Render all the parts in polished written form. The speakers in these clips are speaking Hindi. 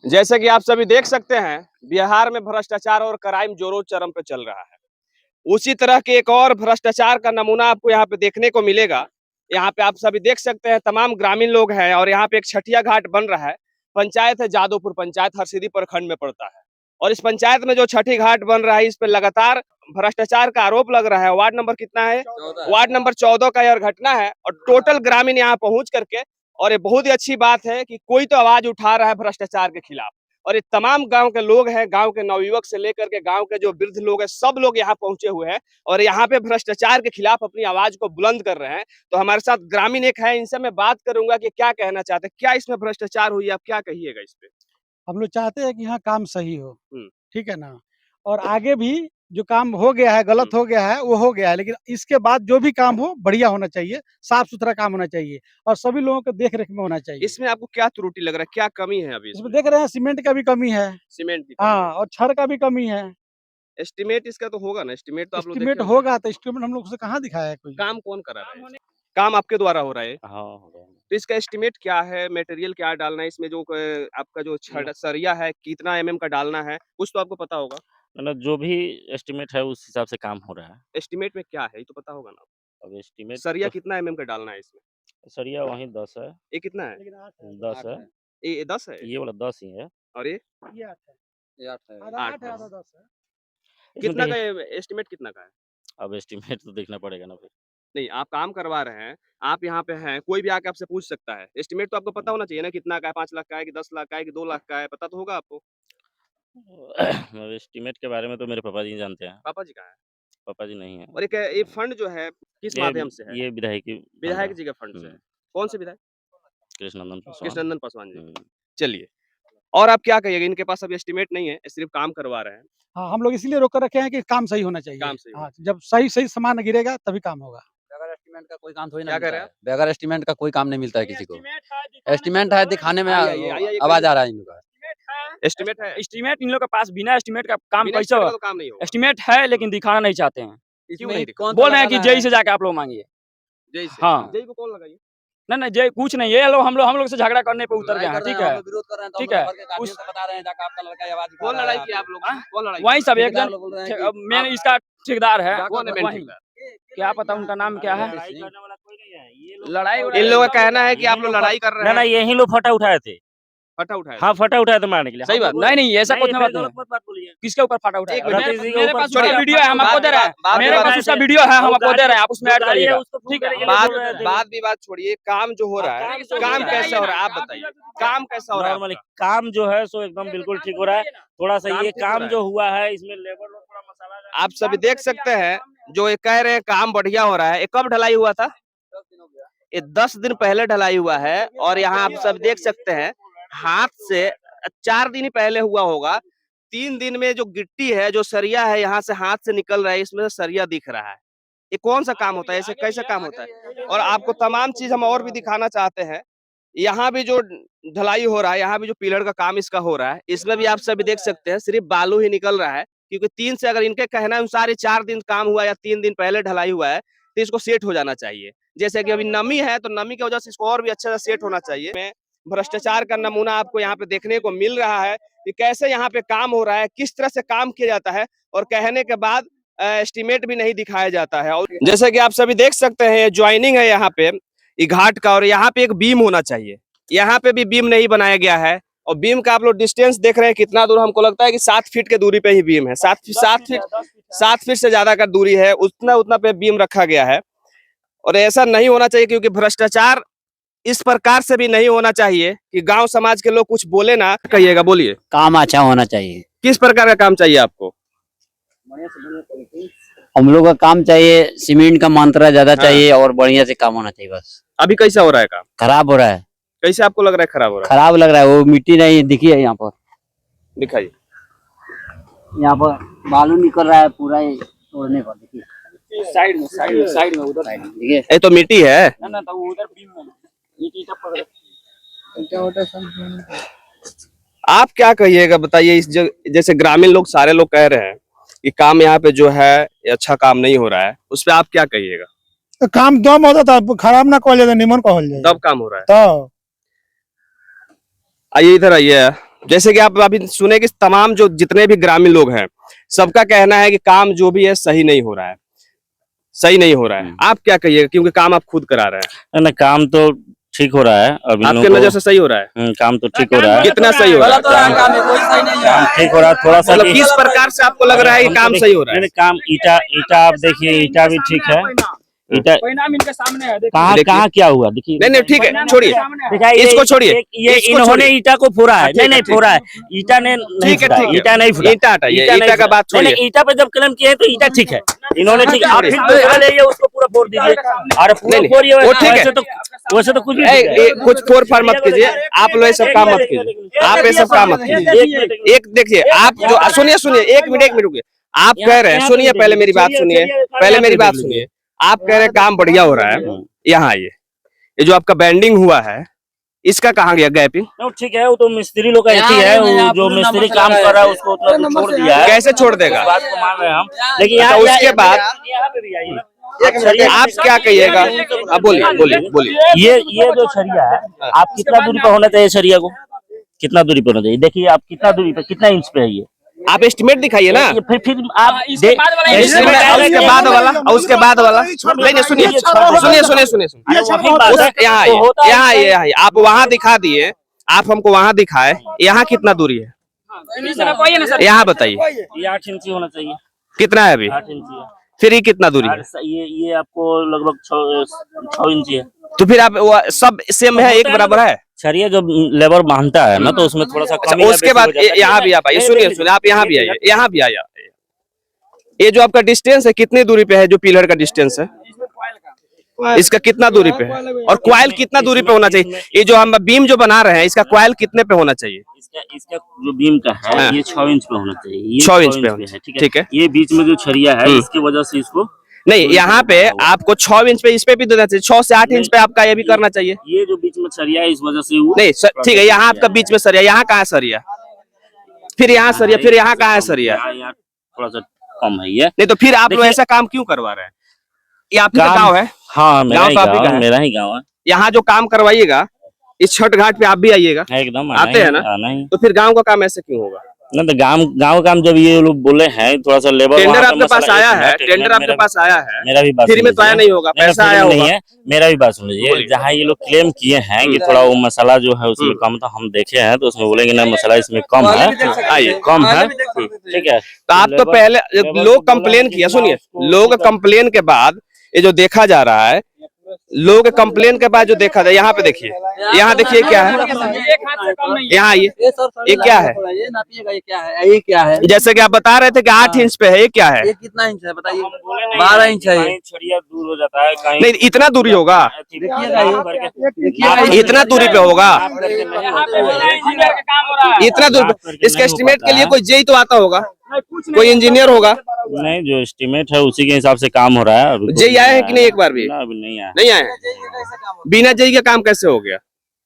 जैसे कि आप सभी देख सकते हैं, बिहार में भ्रष्टाचार और क्राइम जोरों चरम पे चल रहा है। उसी तरह के एक और भ्रष्टाचार का नमूना आपको यहाँ पे देखने को मिलेगा। यहाँ पे आप सभी देख सकते हैं, तमाम ग्रामीण लोग हैं और यहाँ पे एक छठिया घाट बन रहा है। पंचायत है जादवपुर, पंचायत हरसिद्धि प्रखंड में पड़ता है और इस पंचायत में जो छठी घाट बन रहा है, इस पे लगातार भ्रष्टाचार का आरोप लग रहा है। वार्ड नंबर कितना है? वार्ड नंबर 14 का यह घटना है और टोटल ग्रामीण यहाँ पहुंच करके, और ये बहुत ही अच्छी बात है कि कोई तो आवाज उठा रहा है भ्रष्टाचार के खिलाफ। और ये तमाम गांव के लोग हैं, गांव के नवयुवक से लेकर के गांव के जो वृद्ध लोग हैं, सब लोग यहाँ पहुंचे हुए हैं और यहाँ पे भ्रष्टाचार के खिलाफ अपनी आवाज को बुलंद कर रहे हैं। तो हमारे साथ ग्रामीण एक है, इनसे मैं बात करूंगा कि क्या कहना चाहते हैं, क्या इसमें भ्रष्टाचार हुई, आप क्या कहिएगा इस पे? हम लोग चाहते हैं कि यहाँ काम सही हो, हम्म। ठीक है ना। और आगे भी जो काम हो गया है, गलत हो गया है, वो हो गया है, लेकिन इसके बाद जो भी काम हो बढ़िया होना चाहिए, साफ सुथरा काम होना चाहिए और सभी लोगों के देख रेख में होना चाहिए। इसमें आपको क्या त्रुटि लग रहा है, क्या कमी है अभी इसमें देख रहे हैं सीमेंट का भी कमी है, सीमेंट की कमी हाँ, और छड़ का भी कमी है। एस्टिमेट इसका तो होगा ना, एस्टिमेट तो आप लोग एस्टिमेट देखे होंगे। होगा तो एस्टिमेट हम लोग से कहाँ दिखाया है कोई। काम कौन करा रहा है? काम आपके द्वारा हो रहा है? हाँ, हो रहा है। तो इसका एस्टिमेट क्या है, मटेरियल क्या डालना है इसमें, जो आपका जो छड़ सरिया है कितना एमएम का डालना है, कुछ तो आपको पता होगा। मतलब जो भी एस्टिमेट है उस हिसाब से काम हो रहा है। एस्टिमेट में क्या है ये तो पता होगा ना। अब एस्टिमेट सरिया तो कितना एमएम का डालना है इसमें? सरिया वहीं 10 है, ये कितना है? 10 है। ये 10 है ये वाला 10 ही है। और ये ये 8 है, ये 8 है। आधा 8 है, 8 है। आधा 10 है। इसमें कितना का देखिए, एस्टिमेट कितना का है? अब एस्टिमेट तो देखना पड़ेगा ना फिर। नहीं, आप काम करवा रहे हैं, आप यहाँ पे हैं, कोई भी आके आपसे पूछ सकता है। एस्टिमेट तो आपको पता होना चाहिए ना, कितना का है, 5 लाख का है कि 10 लाख का है कि 2 लाख का है, पता तो होगा आपको। अब एस्टिमेट के बारे में तो मेरे पापा जी जानते हैं। पापा जी कहाँ है? पापा जी नहीं है। और ये फंड जो है किस माध्यम से है? ये विधायकी फंड है। विधायक जी के फंड से है। कौन से विधायक? कृष्णनंदन पासवान। कृष्णनंदन पासवान जी। हुँ। चलिए, और आप क्या कहिएगा? इनके पास अभी एस्टिमेट नहीं है, सिर्फ काम करवा रहे हैं। हाँ, हम लोग इसीलिए रोक कर रखे हैं कि काम सही होना चाहिए। काम सही हाँ, जब सही सामान गिरेगा तभी काम होगा। बगैर एस्टीमेट का कोई काम थोड़ी ना क्या कह मिलता रहे है। हैं? बगैर एस्टीमेट का कोई काम नहीं मिलता है किसी को। एस्टीमेट है दिखाने में आइए, आवाज आ रहा है इन लोग का। एस्टिमेट है? एस्टीमेट इन लोग के पास बिना एस्टीमेट का काम बिना कैसे एस्टिमेट का होगा? तो काम नहीं होगा। एस्टीमेट है लेकिन दिखाना नहीं चाहते हैं। क्यों नहीं दिखा? कौन बोल रहे हैं कि लगाना जेई से जाके आप लोग मांगिए। जय से। हाँ। जय को कौन लगाइए? नहीं जय कुछ नहीं, ये लोग हम लोग से झगड़ा करने पे उतर गए हैं, ठीक है? विरोध कर रहे हैं तो ठीक हम है। लोग भर के गार्जियन से बता रहे हैं जाकर आपका लड़का ये आवाज उठा कौन रहा है लड़ाई यहाँ किया पे। आप लोग? हाँ? कौन लड़ाई वही किया? सब एक ठेकेदार जन लोग बोल रहे हैं कि मेन इसका ठेकेदार है कौन है मेन वही। ठेकेदार? क्या पता उनका नाम क्या है? लड़ाई इन लोगों का कहना है कि आप लोग लड़ाई कर रहे हैं। नहीं, यही लोग फटा उठाए थे। फटा उठाया। हाँ, फटा उठाए थे मारने के लिए। सही बात। नहीं ऐसा कुछ नहीं, बात गलत नहीं। मत बोलिए। किसके ऊपर फाटा उठाया? एक मिनट, मेरे पास उसका छोड़िए, वीडियो है, हम आपको दे रहे हैं। मेरे पास उसका वीडियो है, हम आपको दे रहे हैं, आप उसमें ऐड करिएगा। ठीक है? बात विवाद छोड़िए, काम जो हो रहा है, काम कैसा हो रहा है आप बताइए। काम कैसा हो रहा है नॉर्मली आपका? काम जो है सो एकदम बिल्कुल ठीक हो रहा है। थोड़ा सा काम ये ठीक हो काम रहा है। जो हुआ है इसमें लेबर लोग थोड़ा मसाला आप सभी देख सकते हैं, जो ये कह रहे हैं काम बढ़िया हो रहा है। ये कब ढलाई हुआ था? ये 10 दिन पहले ढलाई हुआ है और यहाँ आप सब देख सकते हैं, हाथ से 4 दिन ही पहले हुआ होगा। 3 दिन में जो गिट्टी है, जो सरिया है, यहाँ से हाथ से निकल रहा है, इसमें से सरिया दिख रहा है। ये कौन सा काम होता है? ऐसे कैसे काम होता है? और आपको तमाम चीज हम और भी दिखाना चाहते हैं। यहाँ भी जो ढलाई हो रहा है, यहाँ भी जो पिलर का काम इसका हो रहा है, इसमें भी आप सभी देख सकते हैं, सिर्फ बालू ही निकल रहा है। क्योंकि 3 से, अगर इनके कहना अनुसार ये 4 दिन काम हुआ या 3 दिन पहले ढलाई हुआ है, तो इसको सेट हो जाना चाहिए। जैसे कि अभी नमी है, तो नमी की वजह से इसको और भी अच्छे से सेट होना चाहिए। में भ्रष्टाचार का नमूना आपको यहाँ पे देखने को मिल रहा है कि कैसे यहाँ पे काम हो रहा है, किस तरह से काम किया जाता है और कहने के बाद एस्टिमेट भी नहीं दिखाया जाता है। और जैसे कि आप सभी देख सकते हैं, ज्वाइनिंग है यहाँ पे ये घाट का, और यहाँ पे एक बीम होना चाहिए। यहाँ पे भी बीम नहीं बनाया गया है और बीम का आप लोग डिस्टेंस देख रहे हैं कितना दूर, हमको लगता है कि 7 फीट के दूरी पे ही बीम है। 7 फीट से ज्यादा का दूरी है, उतना पे बीम रखा गया है। और ऐसा नहीं होना चाहिए, क्योंकि भ्रष्टाचार इस प्रकार से भी नहीं होना चाहिए कि गांव समाज के लोग कुछ बोले ना। कहिएगा, बोलिए। काम अच्छा होना चाहिए। किस प्रकार का काम चाहिए आपको? हम लोग का काम चाहिए, सीमेंट का मात्रा ज्यादा चाहिए और बढ़िया से काम होना चाहिए बस। अभी कैसा हो रहा है काम? खराब हो रहा है। कैसे आपको लग रहा है खराब हो रहा है? खराब लग रहा है, वो मिट्टी नहीं दिखी है यहाँ पर। दिखाइए। यहाँ पर बालू निकल रहा है पूरा ही तोड़ने पर। देखिए साइड में उधर देखिए, ये तो मिट्टी है। ना तो उधर बीम में ईटा पकड़। आप क्या कहिएगा, बताइए। इस जैसे ग्रामीण लोग सारे लोग कह रहे हैं कि काम यहाँ पे जो है अच्छा काम नहीं हो रहा है, उस पर आप क्या कहिएगा? तो काम दम होता था, खराब ना कहल जाए, निमन कहल जाए। तब काम हो रहा है। तो आइए इधर आइए, जैसे कि आप अभी सुने कि तमाम जो जितने भी ग्रामीण लोग हैं सबका कहना है कि काम जो भी है सही नहीं हो रहा है, सही नहीं हो रहा है। आप क्या कहिएगा, क्योंकि काम आप खुद करा रहे हैं? ना काम तो ठीक हो रहा है अभी आपके नजर से सही हो रहा है? काम तो ठीक हो रहा है। कितना सही हो रहा है? काम ठीक हो रहा है, थोड़ा सा मतलब किस प्रकार से आपको लग रहा है कि काम सही हो रहा है? काम ईटा आप देखिए, ईटा भी ठीक है। ईटा परिणाम इनके सामने है, कहाँ कहाँ क्या हुआ देखिए। नहीं ठीक है, छोड़िए इसको, छोड़िए ये इन्होंने ईटा को फोड़ा है। नहीं फोड़ा है, ईटा ने ठीक है, ईटा नहीं फोड़ा। ईटा हटाइए, ईटा का बात छोड़िए। ईटा पे जब क्लेम किए तो ईटा ठीक है, इन्होंने ठीक है। आप फिर दूसरा ले लिए, उसको पूरा फोड़ दीजिए। अरे पूरा फोड़िए, वो ठीक है, वैसे तो कुछ भी कुछ फोड़ फाड़ मत कीजिए, आप लोग ये सब काम मत कीजिए, आप ये सब काम मत कीजिए। एक देखिए, आप जो सुनिए, एक मिनट रुकिए। आप कह रहे हैं, सुनिए पहले मेरी बात सुनिए, पहले मेरी बात सुनिए। आप कह रहे हैं काम बढ़िया हो रहा है, यहाँ ये जो आपका बैंडिंग हुआ है इसका कहाँ गया गैपिंग? ठीक है, वो तो मिस्त्री लोग का है, वो जो मिस्त्री काम कर रहा है उसको तो छोड़ दिया है। कैसे छोड़ देगा? बात को मान रहे हैं हम, लेकिन उसके बाद यहाँ पे भी आइए, आप क्या कहिएगा? अब बोलिए। ये जो सरिया है, आप कितना दूरी पे होना चाहिए सरिया को? कितना दूरी पे होना चाहिए? देखिए आप कितना दूरी पे, कितना इंच पे है ये? आप एस्टिमेट दिखाइए ना। फिर आप उसके बाद वाला नहीं, सुनिए यहाँ आप वहाँ दिखा दिए, आप हमको वहाँ दिखाए, यहाँ कितना दूरी है यहाँ बताइए। ये 8 इंची होना चाहिए। कितना है अभी? 8 इंची है। फिर ये कितना दूरी है? ये आपको लगभग 6 इंची है। तो फिर आप सब सेम है, एक बराबर है? सरिया जब लेबर बांधता है ना तो उसमें थोड़ा सा अच्छा, उसके बाद यहाँ भी आप आइए, सुनिए आप यहाँ भी आइए, यहाँ भी आइए। ये जो आपका डिस्टेंस है कितनी दूरी पे है? जो पिलर का डिस्टेंस है इसका कितना दूरी पे है? और क्वाइल कितना दूरी पे होना चाहिए? ये जो हम बीम जो बना रहे हैं इसका क्वाइल कितने पे होना चाहिए? इसका जो बीम का है ये 6 इंच पे होना चाहिए। 6 इंच पे होना, ठीक है। ये बीच में जो छरिया है इसकी वजह से इसको नहीं, यहाँ पे आपको 6 इंच पे इस पे भी देना चाहिए, 6 से 8 इंच पे आपका ये भी करना चाहिए। ये जो बीच में सरिया है इस वजह से वो नहीं ठीक है, यहाँ आपका बीच में सरिया, यहाँ कहाँ सरिया? फिर यहाँ सरिया, फिर यहाँ कहाँ है सरिया? थोड़ा सा कम है ये। नहीं तो फिर आप लोग ऐसा काम क्यों करवा रहे हैं? ये आपका गाँव है? हाँ मेरा ही गाँव है। यहाँ जो काम करवाइएगा इस छठ घाट पे आप भी आइएगा, एकदम आते हैं ना? तो फिर गाँव का काम ऐसे क्यों होगा? नहीं तो गाँव काम जब ये लोग बोले हैं थोड़ा सा लेबर टेंडर आपके पास आया है, टेंडर आपके पास आया है, मेरा भी बात फ्री में तो आया नहीं होगा, पैसा आया होगा। नहीं है, मेरा भी बात सुन लीजिए। जहाँ ये लोग क्लेम किए हैं कि थोड़ा वो मसाला जो है उसमें कम, तो हम देखे हैं तो उसमें बोलेंगे ना मसाला इसमें कम है, कम है, ठीक है। तो आप तो पहले लोग कंप्लेन किया, सुनिए, लोग कंप्लेन के बाद ये जो देखा जा रहा है, लोग कंप्लेन के बाद जो देखा था, यहाँ पे देखिए, यहाँ देखिए क्या है, यहाँ ये क्या है? ये क्या है? जैसे कि आप बता रहे थे कि 8 इंच पे है, ये क्या है? ये कितना इंच है बताइए? 12 इंच है। छड़िया दूर हो जाता है कहीं, नहीं इतना दूरी होगा, इतना दूरी पे होगा, इतना दूर। इसका एस्टिमेट के लिए कोई जेई तो आता होगा, कोई इंजीनियर होगा? नहीं, जो एस्टिमेट है उसी के हिसाब से काम हो रहा है। जेई आए हैं कि नहीं? एक बार भी अभी नहीं आया। नहीं आए? बिना जेई का काम कैसे हो गया?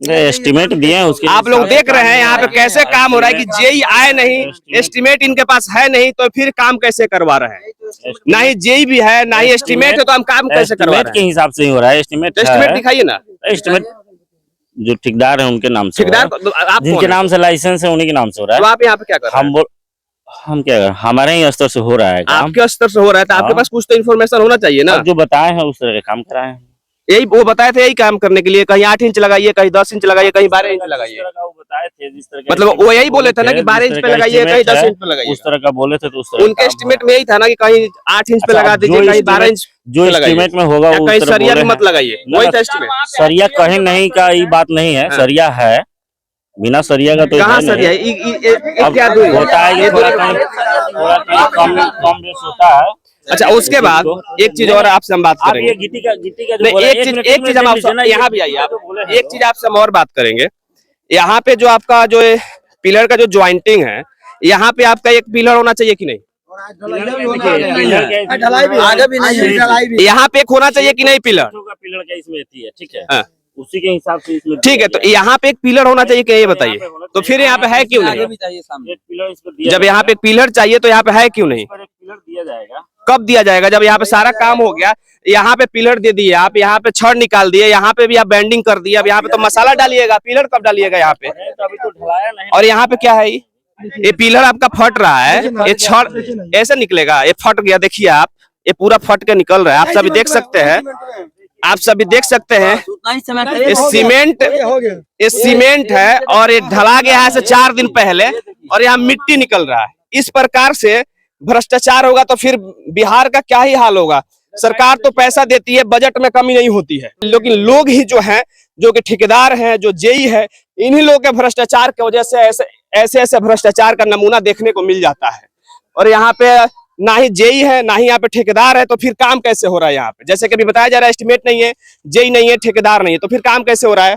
एस्टिमेट दिए हैं उसके। आप लोग देख रहे हैं यहाँ पे कैसे काम हो रहा है कि जेई आए नहीं, एस्टिमेट इनके पास है नहीं, तो फिर काम कैसे करवा रहे हैं? ना ही जेई भी है ना ही एस्टिमेट है, तो हम काम कैसे करवा रहे हैं? के हिसाब से ही हो रहा है। एस्टिमेट दिखाइए ना। एस्टिमेट जो ठेकेदार है उनके नाम से, ठेकेदार आप जिनके नाम से लाइसेंस है उन्हीं के नाम से हो रहा है। तो आप यहाँ पे क्या कर रहे हैं? हम क्या कर, हमारे ही स्तर से हो रहा है काम। आपके स्तर से हो रहा है तो आपके पास कुछ तो इन्फॉर्मेशन होना चाहिए ना। जो बताए हैं उस तरह का काम कराए हैं। यही वो बताए थे, यही काम करने के लिए, कहीं 8 इंच लगाइए, कहीं 10 इंच लगाइए, कहीं 12 इंच लगाइए। मतलब वो यही बोले थे ना कि 12 इंच पे लगाइए, कहीं 10 इंच पे लगाइए, उस तरह का बोले थे। तो उस तरह उनके एस्टिमेट में यही था ना कि कहीं 8 इंच पे लगा दीजिए, कहीं 12 इंच जो एस्टिमेट में होगा, कहीं सरिया भी मत लगाइए, वही था एस्टिमेट। सरिया कहीं नहीं का ये बात नहीं है, सरिया है, बिना सरिया का तो कहाँ सरिया क्या दूरी होता है? ये थोड़ा कम बेस होता है। अच्छा, उसके बाद एक चीज और आपसे हम बात करेंगे। गिट्टी का एक चीज हम आपसे, यहाँ भी आइए आप, एक चीज आपसे हम और बात करेंगे। यहाँ पे जो आपका जो पिलर का जो ज्वाइंटिंग है, यहाँ पे आपका एक पिलर होना चाहिए कि नहीं? यहाँ पे एक होना चाहिए कि नहीं पिलर? पिलर का इसमें ठीक है, उसी के हिसाब से इसमें ठीक है। तो यहाँ पे एक पिलर होना चाहिए कि ये बताइए, तो फिर यहाँ पे है क्यों नहीं? जब यहाँ पे पिलर चाहिए तो यहाँ पे है क्यों नहीं? पिलर दिया जाएगा। कब दिया जाएगा? जब यहाँ पे सारा काम हो गया, यहाँ पे पिलर दे दिए आप, यहाँ पे छड़ निकाल दिए, यहाँ पे भी आप बैंडिंग कर दिए, अब यहाँ पे तो मसाला डालिएगा, पिलर कब डालिएगा यहाँ पे? और यहाँ पे क्या है? ये पिलर आपका फट रहा है, ये छड़ ऐसे निकलेगा, ये फट गया, देखिए आप, ये पूरा फट के निकल रहा है, आप सभी देख सकते हैं, आप सभी देख सकते हैं। ये सीमेंट है और ये ढला गया है 4 दिन पहले, और यहाँ मिट्टी निकल रहा है। इस प्रकार से भ्रष्टाचार होगा तो फिर बिहार का क्या ही हाल होगा। सरकार तो पैसा देती है, बजट में कमी नहीं होती है, लेकिन लोग ही जो हैं, जो कि ठेकेदार हैं, जो जेई है, इन्हीं लोगों के भ्रष्टाचार की वजह से ऐसे भ्रष्टाचार का नमूना देखने को मिल जाता है। और यहाँ पे ना ही जेई है, ना ही यहाँ पे ठेकेदार है, तो फिर काम कैसे हो रहा है यहाँ पे? जैसे कि अभी बताया जा रहा है, एस्टिमेट नहीं है, जेई नहीं है, ठेकेदार नहीं है, तो फिर काम कैसे हो रहा है?